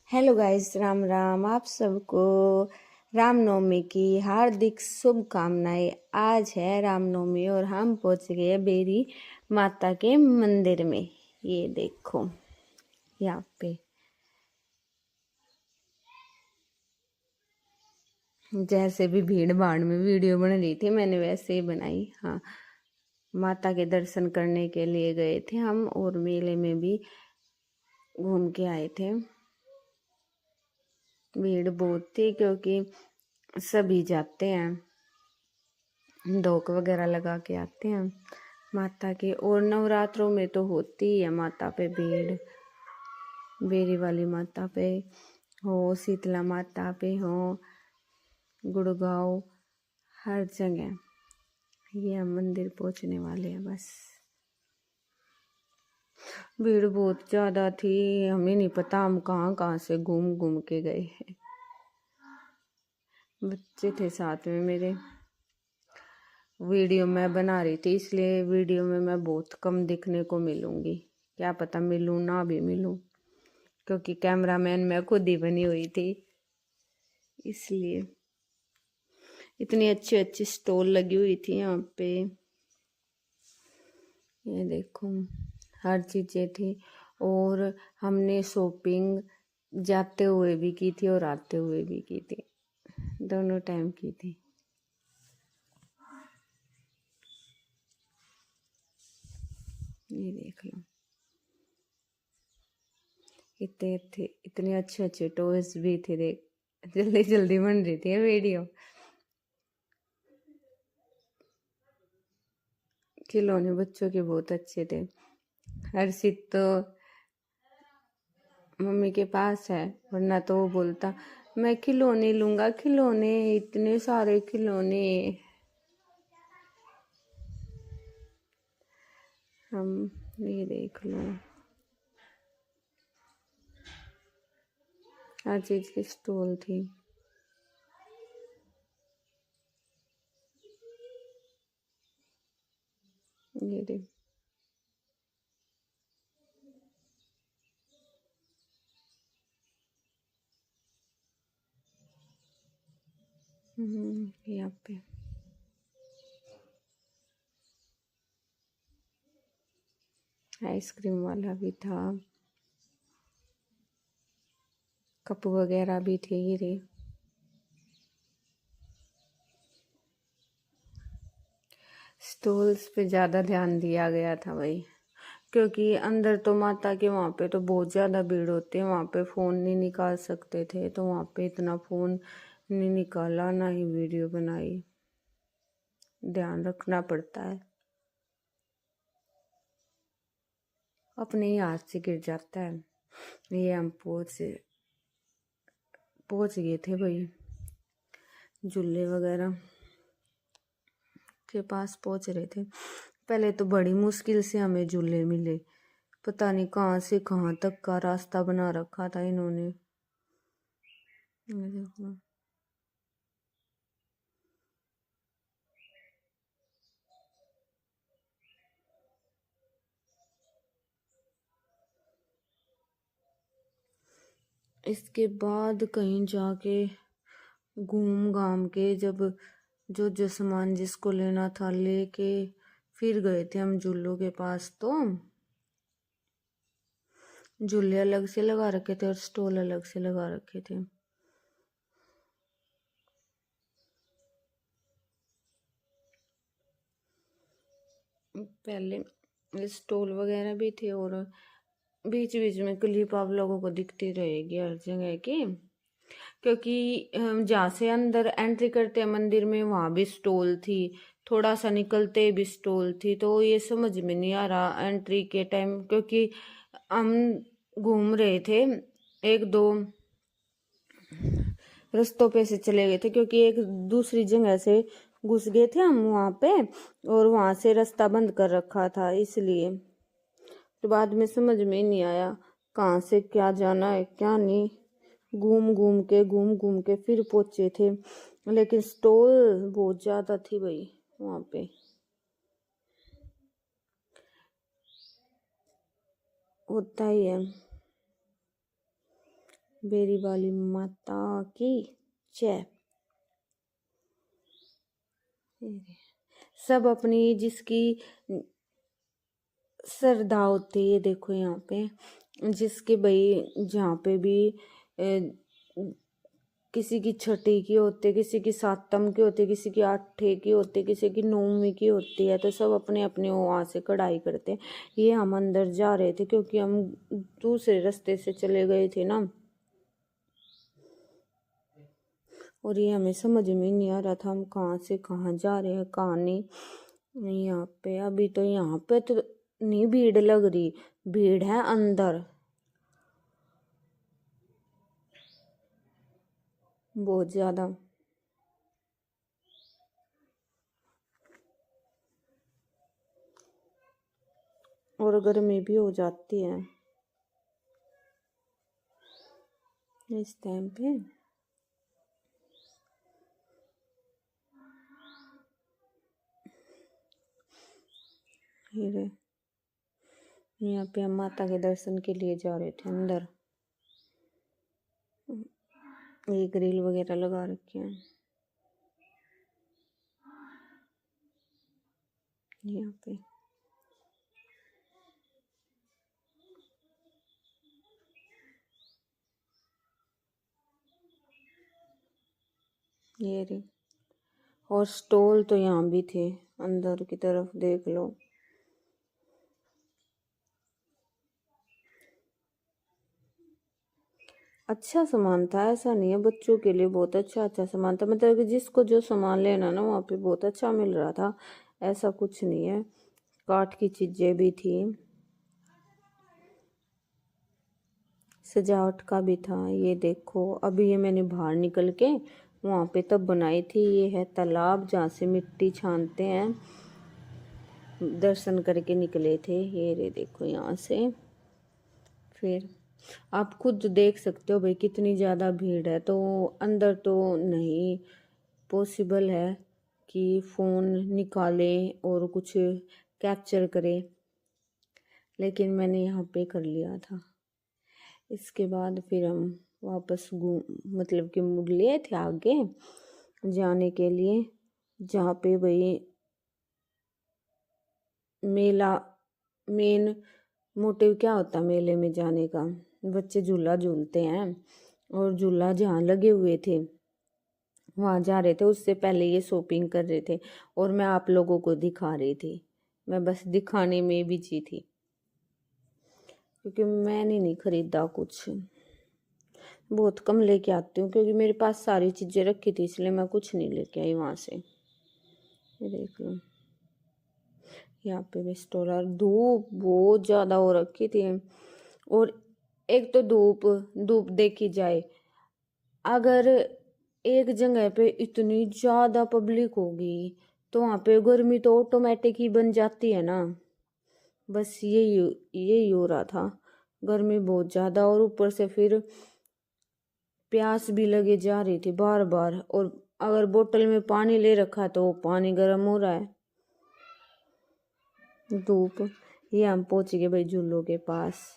Hello guys, Ram Ram. आप सबको रामनवमी की हार्दिक शुभकामनाएं। आज है रामनवमी और हम पहुंच गए बेरी माता के मंदिर में। ये देखो, यहाँ पे जैसे भी भीड़ भाड़ में वीडियो बन रही थी मैंने वैसे ही बनाई। हाँ, माता के दर्शन करने के लिए गए थे हम और मेले में भी घूम के आए थे। भीड़ बहुत थी क्योंकि सभी जाते हैं, धोक वगैरह लगा के आते हैं माता के। और नवरात्रों में तो होती ही है माता पे भीड़। बेरी वाली माता पे हो, शीतला माता पे हो, गुड़गांव, हर जगह। ये हम मंदिर पहुंचने वाले हैं बस। भीड़ बहुत ज्यादा थी, हमें नहीं पता हम कहाँ कहाँ से घूम घूम के गए हैं। बच्चे थे साथ में मेरे। वीडियो मैं बना रही थी इसलिए वीडियो में मैं बहुत कम दिखने को मिलूंगी। क्या पता मिलूं ना भी मिलूं, क्योंकि कैमरामैन मैं खुद ही बनी हुई थी। इसलिए इतनी अच्छी अच्छी स्टॉल लगी हुई थी यहाँ पे। ये देखो, हर चीजें थी। और हमने शॉपिंग जाते हुए भी की थी और आते हुए भी की थी, दोनों टाइम की थी। ये देख लो, इतने अच्छे अच्छे टॉयज भी थे। देख, जल्दी जल्दी बन रही थी वीडियो। खिलौने बच्चों के बहुत अच्छे थे। हर्षित तो मम्मी के पास है, वरना तो वो बोलता मैं खिलौने लूंगा, खिलौने, इतने सारे खिलौने। हम ये देख लो, हर चीज की स्टॉल थी। ये देख, यहाँ पे आइसक्रीम वाला भी था, कप वगैरह भी थे। ये रे, स्टॉल्स पे ज्यादा ध्यान दिया गया था भाई, क्योंकि अंदर तो माता के वहाँ पे तो बहुत ज़्यादा भीड़ होती है। वहाँ पे फ़ोन नहीं निकाल सकते थे, तो वहाँ पे इतना फ़ोन नहीं निकाला, ना ही वीडियो बनाई। ध्यान रखना पड़ता है, अपने ही हाथ से गिर जाता है। ये हम पहुँच गए थे भाई, झूले वगैरह के पास पहुँच रहे थे। पहले तो बड़ी मुश्किल से हमें झूले मिले, पता नहीं कहाँ से कहाँ तक का रास्ता बना रखा था इन्होंने। ये देखो, इसके बाद कहीं जाके घूम घाम के, जब जो जो सामान जिसको लेना था लेके फिर गए थे हम झूलों के पास। तो झूले अलग से लगा रखे थे और स्टॉल अलग से लगा रखे थे। पहले स्टॉल वगैरह भी थे और बीच बीच में क्लिप आप लोगों को दिखती रहेगी हर जगह की, क्योंकि जहाँ से अंदर एंट्री करते हैं मंदिर में वहाँ भी स्टॉल थी, थोड़ा सा निकलते भी स्टॉल थी। तो ये समझ में नहीं आ रहा एंट्री के टाइम, क्योंकि हम घूम रहे थे, एक दो रस्तों पे से चले गए थे, क्योंकि एक दूसरी जगह से घुस गए थे हम वहाँ पे, और वहाँ से रास्ता बंद कर रखा था। इसलिए तो बाद में समझ में ही नहीं आया कहाँ से क्या जाना है क्या नहीं। घूम घूम के फिर पहुंचे थे, लेकिन स्टॉल बहुत ज्यादा थी भाई वहाँ पे। होता ही है, बेरी वाली माता की जय। सब अपनी जिसकी श्रद्धा होती है, देखो यहाँ पे जिसके भाई जहाँ पे भी किसी की छठी की होती, किसी की सातम की होती, किसी की आठे की होती, किसी की नौवीं की होती है, तो सब अपने अपने वहाँ से कढ़ाई करते। ये हम अंदर जा रहे थे क्योंकि हम दूसरे रास्ते से चले गए थे ना, और ये हमें समझ में नहीं आ रहा था हम कहाँ से कहाँ जा रहे हैं कहाँ नहीं। यहाँ पे अभी तो यहाँ पे तो नहीं भीड़ लग रही, भीड़ है अंदर बहुत ज्यादा। और गर्मी भी हो जाती है इस टाइम पे। यहाँ पे हम माता के दर्शन के लिए जा रहे थे अंदर, ये ग्रिल वगैरह लगा रखे हैं यहाँ पे। ये रे, और स्टॉल तो यहाँ भी थे, अंदर की तरफ देख लो। अच्छा सामान था, ऐसा नहीं है, बच्चों के लिए बहुत अच्छा अच्छा सामान था, मतलब कि जिसको जो सामान लेना ना वहाँ पे बहुत अच्छा मिल रहा था, ऐसा कुछ नहीं है। काठ की चीजें भी थी, सजावट का भी था। ये देखो अभी ये मैंने बाहर निकल के वहाँ पे तब बनाई थी। ये है तालाब जहाँ से मिट्टी छानते हैं, दर्शन करके निकले थे। ये रे देखो यहाँ से, फिर आप खुद देख सकते हो भाई कितनी ज़्यादा भीड़ है, तो अंदर तो नहीं पॉसिबल है कि फ़ोन निकालें और कुछ कैप्चर करें, लेकिन मैंने यहाँ पे कर लिया था। इसके बाद फिर हम वापस मतलब कि मुड़ लिए थे आगे जाने के लिए, जहाँ पे भाई मेला मेन मोटिव क्या होता मेले में जाने का, बच्चे झूला झूलते हैं, और झूला जहाँ लगे हुए थे वहाँ जा रहे थे। उससे पहले ये शॉपिंग कर रहे थे और मैं आप लोगों को दिखा रही थी, मैं बस दिखाने में बिजी थी क्योंकि मैंने नहीं खरीदा कुछ, बहुत कम लेके आती हूँ क्योंकि मेरे पास सारी चीज़ें रखी थी, इसलिए मैं कुछ नहीं लेके आई वहाँ से। ये देख लो यहाँ पे भी स्टॉलर, धूप बहुत ज़्यादा हो रखी थी। और एक तो धूप धूप देखी जाए, अगर एक जगह पे इतनी ज़्यादा पब्लिक होगी तो वहाँ पे गर्मी तो ऑटोमेटिक ही बन जाती है ना। बस यही हो रहा था, गर्मी बहुत ज़्यादा, और ऊपर से फिर प्यास भी लगे जा रही थी बार बार, और अगर बोतल में पानी ले रखा तो वो पानी गर्म हो रहा है। धूप, ये हम पहुंच गए भाई झूलों के पास।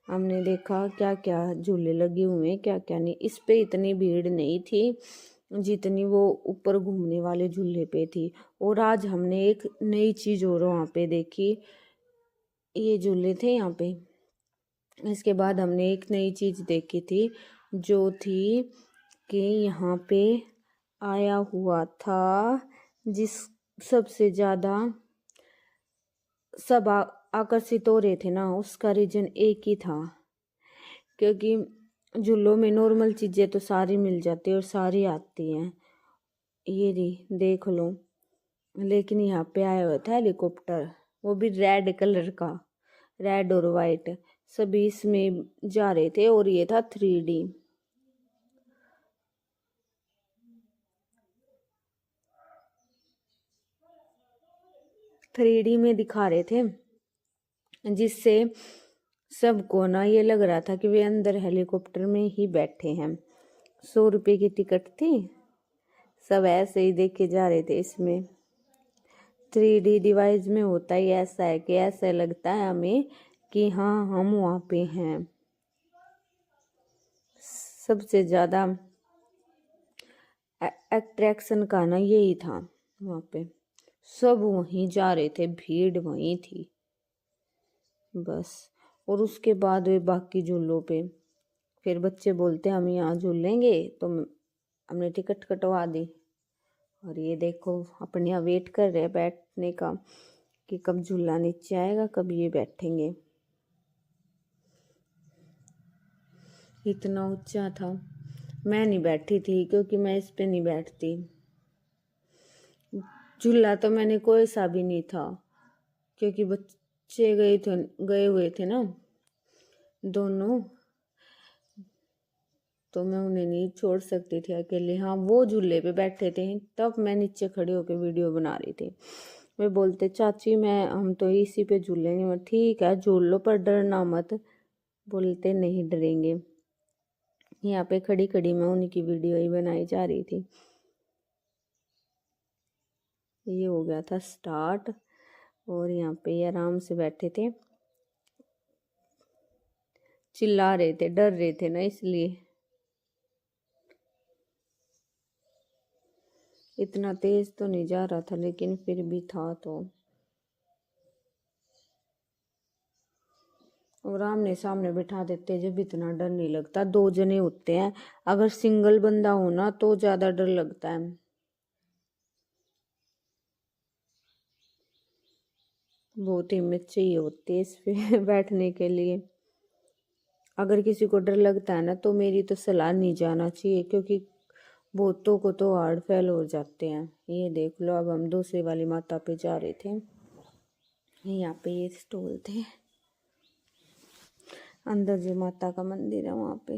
हमने देखा क्या क्या झूले लगे हुए हैं क्या क्या नहीं। इस पे इतनी भीड़ नहीं थी जितनी वो ऊपर घूमने वाले झूले पे थी। और आज हमने एक नई चीज और वहाँ पे देखी, ये झूले थे यहाँ पे। इसके बाद हमने एक नई चीज देखी थी जो थी कि यहाँ पे आया हुआ था जिस सबसे ज़्यादा सब आकर्षित हो रहे थे ना, उसका रीजन एक ही था, क्योंकि झूलों में नॉर्मल चीज़ें तो सारी मिल जाती है और सारी आती हैं, ये रही देख लो। लेकिन यहाँ पे आया हुआ था हेलीकॉप्टर, वो भी रेड कलर का, रेड और वाइट सभी इसमें जा रहे थे, और ये था 3D। 3D में दिखा रहे थे, जिससे सबको ना ये लग रहा था कि वे अंदर हेलीकॉप्टर में ही बैठे हैं। 100 रुपये की टिकट थी, सब ऐसे ही देखे जा रहे थे। इसमें 3D डिवाइस में होता ही ऐसा है कि ऐसा लगता है हमें कि हाँ हम वहाँ पे हैं। सबसे ज़्यादा अट्रैक्शन का ना यही था वहाँ पे। सब वहीं जा रहे थे, भीड़ वहीं थी बस। और उसके बाद वे बाकी झूलों पे फिर बच्चे बोलते हम यहाँ झूल लेंगे, तो हमने टिकट कटवा दी। और ये देखो अपने यहाँ वेट कर रहे हैं बैठने का कि कब झूला नीचे आएगा, कब ये बैठेंगे। इतना ऊंचा था, मैं नहीं बैठी थी क्योंकि मैं इस पे नहीं बैठती। झूला तो मैंने कोई सा भी नहीं था क्योंकि बच्चे गए हुए थे ना दोनों, तो मैं उन्हें नहीं छोड़ सकती थी अकेले। हाँ वो झूले पे बैठे थे, तब मैं नीचे खड़ी होकर वीडियो बना रही थी। वे बोलते चाची हम तो इसी पे झूलेंगे। मैं ठीक है झूल लो पर डरना मत। बोलते नहीं डरेंगे। यहाँ पे खड़ी खड़ी मैं उन्हीं की वीडियो ही बनाई जा रही थी। ये हो गया था स्टार्ट और यहाँ पे ये आराम से बैठे थे, चिल्ला रहे थे, डर रहे थे ना इसलिए। इतना तेज तो नहीं जा रहा था लेकिन फिर भी था तो। और आमने सामने बिठा देते जब इतना डर नहीं लगता। 2 जने होते हैं, अगर सिंगल बंदा हो ना तो ज्यादा डर लगता है। बहुत हिम्मत चाहिए होती है इस पे बैठने के लिए। अगर किसी को डर लगता है ना तो मेरी तो सलाह नहीं जाना चाहिए, क्योंकि बहुतों को तो हार्ट फेल हो जाते हैं। ये देख लो, अब हम दूसरी वाली माता पे जा रहे थे। यहाँ पे ये स्टॉल थे, अंदर जो माता का मंदिर है वहाँ पे।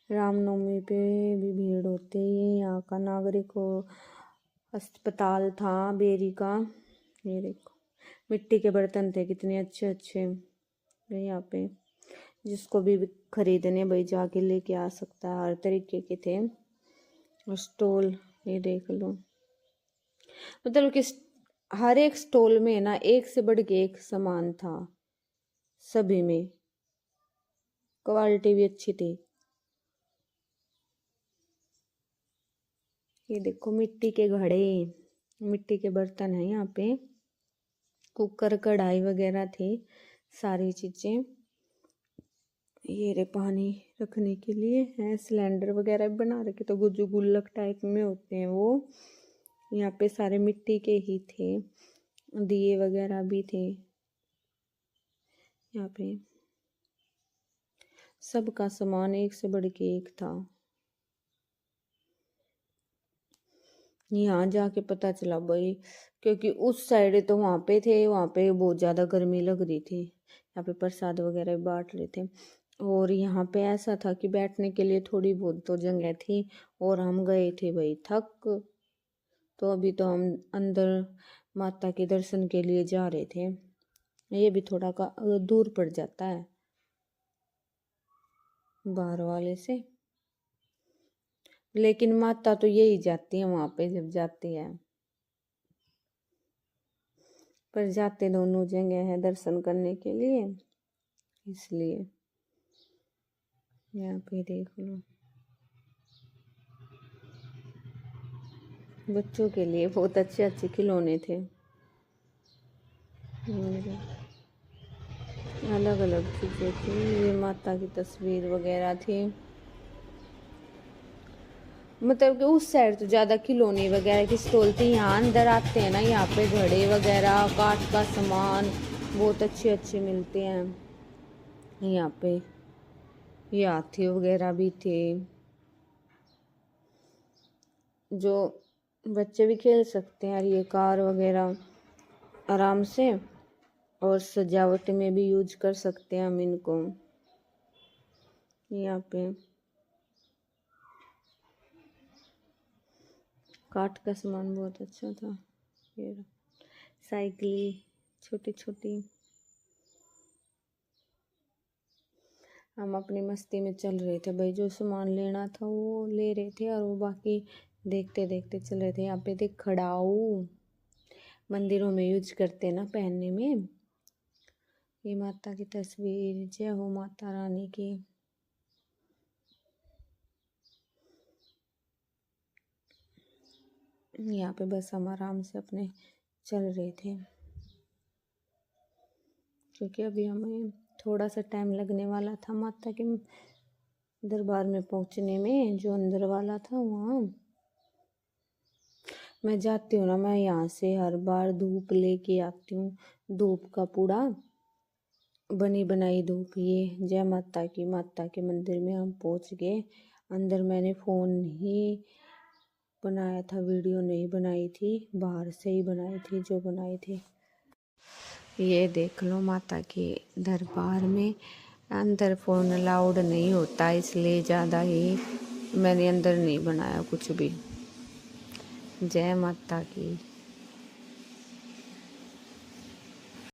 रामनवमी पे भी भीड़ होती है। यहाँ का नागरिक हो अस्पताल था बेरी का। ये देखो मिट्टी के बर्तन थे कितने अच्छे अच्छे। यहाँ पे जिसको भी खरीदने भाई जाके लेके आ सकता है, हर तरीके के थे स्टॉल। ये देख लो, मतलब कि हर एक स्टॉल में ना एक से बढ़ के एक सामान था, सभी में क्वालिटी भी अच्छी थी। ये देखो मिट्टी के घड़े, मिट्टी के बर्तन है यहाँ पे, कुकर कढ़ाई वगैरह थी, सारी चीजें। ये रे पानी रखने के लिए है, सिलेंडर वगैरह भी बना रखे तो जो गुल्लक टाइप में होते हैं वो। यहाँ पे सारे मिट्टी के ही थे, दिए वगैरह भी थे यहाँ पे। सबका सामान एक से बढ़ के एक था। यहाँ जाके पता चला भाई, क्योंकि उस साइड तो वहाँ पे थे, वहाँ पे बहुत ज़्यादा गर्मी लग रही थी। यहाँ पे प्रसाद वगैरह बांट रहे थे। और यहाँ पे ऐसा था कि बैठने के लिए थोड़ी बहुत तो जगह थी, और हम गए थे भाई थक। तो अभी तो हम अंदर माता के दर्शन के लिए जा रहे थे। ये भी थोड़ा का दूर पड़ जाता है बाहर वाले से, लेकिन माता तो यही जाती है वहां पे जब जाती है। पर जाते दोनों जगह है दर्शन करने के लिए, इसलिए। यहाँ पे देख लो बच्चों के लिए बहुत अच्छे अच्छे खिलौने थे, अलग अलग चीजें थी। ये माता की तस्वीर वगैरह थी। मतलब कि उस साइड तो ज़्यादा खिलौने वगैरह की स्टॉल थी। यहाँ अंदर आते हैं ना, यहाँ पे घड़े वगैरह काठ का सामान बहुत अच्छे अच्छे मिलते हैं यहाँ पे। ये हाथी वगैरह भी थे जो बच्चे भी खेल सकते हैं। और ये कार वगैरह आराम से, और सजावट में भी यूज कर सकते हैं हम इनको। यहाँ पे काठ का सामान बहुत अच्छा था। ये साइकिल छोटी छोटी। हम अपनी मस्ती में चल रहे थे भाई, जो सामान लेना था वो ले रहे थे और वो बाकी देखते देखते चल रहे थे। यहाँ पे देख खड़ाऊ, मंदिरों में यूज करते ना पहनने में। ये माता की तस्वीर, जय हो माता रानी की। यहाँ पे बस हम आराम से अपने चल रहे थे, क्योंकि अभी हमें थोड़ा सा टाइम लगने वाला था माता के दरबार में पहुंचने में, जो अंदर वाला था वहाँ। मैं जाती हूँ ना, मैं यहाँ से हर बार धूप लेके आती हूँ, धूप का पूड़ा, बनी बनाई धूप। ये जय माता की। माता के मंदिर में हम पहुंच गए अंदर। मैंने फ़ोन नहीं बनाया था, वीडियो नहीं बनाई थी, बाहर से ही बनाई थी जो बनाई थी। ये देख लो माता के दरबार में अंदर फ़ोन अलाउड नहीं होता, इसलिए ज़्यादा ही मैंने अंदर नहीं बनाया कुछ भी। जय माता की।